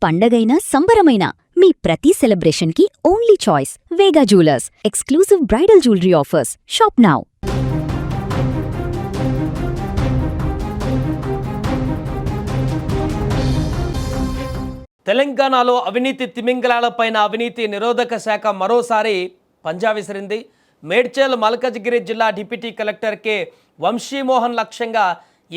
పండగైనా సంబరమైనా మీ ప్రతి సెలబ్రేషన్కి only choice Vega jewellers. Exclusive bridal jewellery offers. Shop now. తెలంగాణలో అవినీతి తిమింగలాలపైన అవినీతి నిరోధక శాఖ మరోసారి పంజా విసిరింది. మేడ్చల్ మల్కజ్గిరి జిల్లా డిప్యూటీ కలెక్టర్ కె వంశీమోహన్ లక్ష్యంగా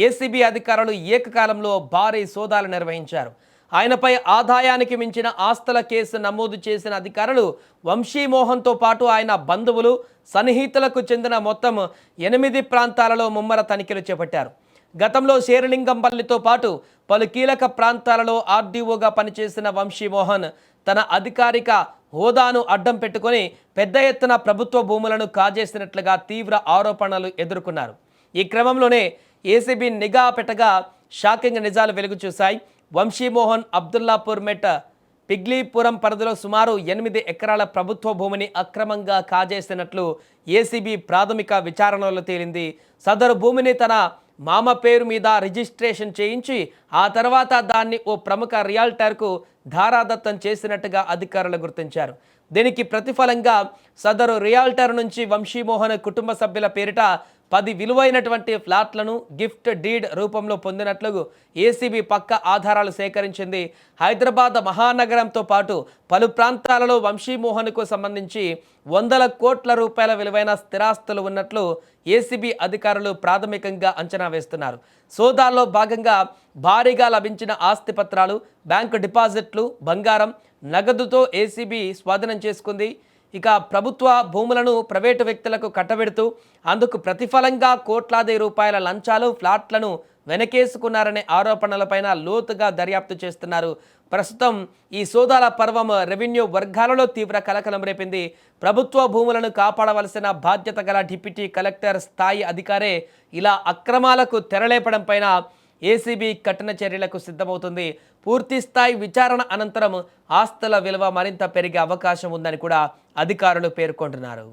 ఏసీబీ అధికారులు ఏకకాలంలో భారీ సోదాలు నిర్వహించారు. ఆయనపై ఆదాయానికి మించిన ఆస్తుల కేసు నమోదు చేసిన అధికారులు వంశీమోహన్తో పాటు ఆయన బంధువులు సన్నిహితులకు చెందిన మొత్తం 8 ప్రాంతాలలో ముమ్మర తనిఖీలు చేపట్టారు. గతంలో శేరిలింగంపల్లితో పాటు పలు కీలక ప్రాంతాలలో ఆర్డీఓగా పనిచేసిన వంశీమోహన్ తన అధికారిక హోదాను అడ్డం పెట్టుకుని పెద్ద ఎత్తున ప్రభుత్వ భూములను కాజేసినట్లుగా తీవ్ర ఆరోపణలు ఎదుర్కొన్నారు. ఈ క్రమంలోనే ఏసీబీ నిఘా పెట్టగా షాకింగ్ నిజాలు వెలుగు చూశాయి. వంశీమోహన్ అబ్దుల్లాపూర్ మెట్ పిగ్లీపురం పరిధిలో సుమారు 8 ఎకరాల ప్రభుత్వ భూమిని అక్రమంగా కాజేసినట్లు ఏసీబీ ప్రాథమిక విచారణలో తేలింది. సదరు భూమిని తన మామ పేరు మీద రిజిస్ట్రేషన్ చేయించి ఆ తర్వాత దాన్ని ఓ ప్రముఖ రియాల్టర్కు ధారాదత్తం చేసినట్టుగా అధికారులు గుర్తించారు. దీనికి ప్రతిఫలంగా సదరు రియాల్టర్ నుంచి వంశీమోహన్ కుటుంబ సభ్యుల పేరిట 10 విలువైనటువంటి ఫ్లాట్లను గిఫ్ట్ డీడ్ రూపంలో పొందినట్లు ఏసీబీ పక్క ఆధారాలు సేకరించింది. హైదరాబాద్ మహానగరంతో పాటు పలు ప్రాంతాలలో వంశీమోహన్కు సంబంధించి 100 కోట్ల రూపాయల విలువైన స్థిరాస్తులు ఉన్నట్లు ఏసీబీ అధికారులు ప్రాథమికంగా అంచనా వేస్తున్నారు. సోదాల్లో భాగంగా భారీగా లభించిన ఆస్తి పత్రాలు, బ్యాంకు డిపాజిట్లు, బంగారం, నగదుతో ఏసీబీ స్వాధీనం చేసుకుంది. ఇక ప్రభుత్వ భూములను ప్రైవేటు వ్యక్తులకు కట్టబెడుతూ అందుకు ప్రతిఫలంగా కోట్లాది రూపాయల లంచాలు, ఫ్లాట్లను వెనకేసుకున్నారనే ఆరోపణలపైన లోతుగా దర్యాప్తు చేస్తున్నారు. ప్రస్తుతం ఈ సోదాల పర్వం రెవెన్యూ వర్గాలలో తీవ్ర కలకలం రేపింది. ప్రభుత్వ భూములను కాపాడవలసిన బాధ్యత గల డిప్యూటీ కలెక్టర్ స్థాయి అధికారే ఇలా అక్రమాలకు తెరలేపడం పైన ఏసీబీ కఠిన చర్యలకు సిద్ధమవుతుంది. పూర్తి స్థాయి విచారణ అనంతరం ఆస్తుల విలువ మరింత పెరిగే అవకాశం ఉందని కూడా అధికారులు పేర్కొంటున్నారు.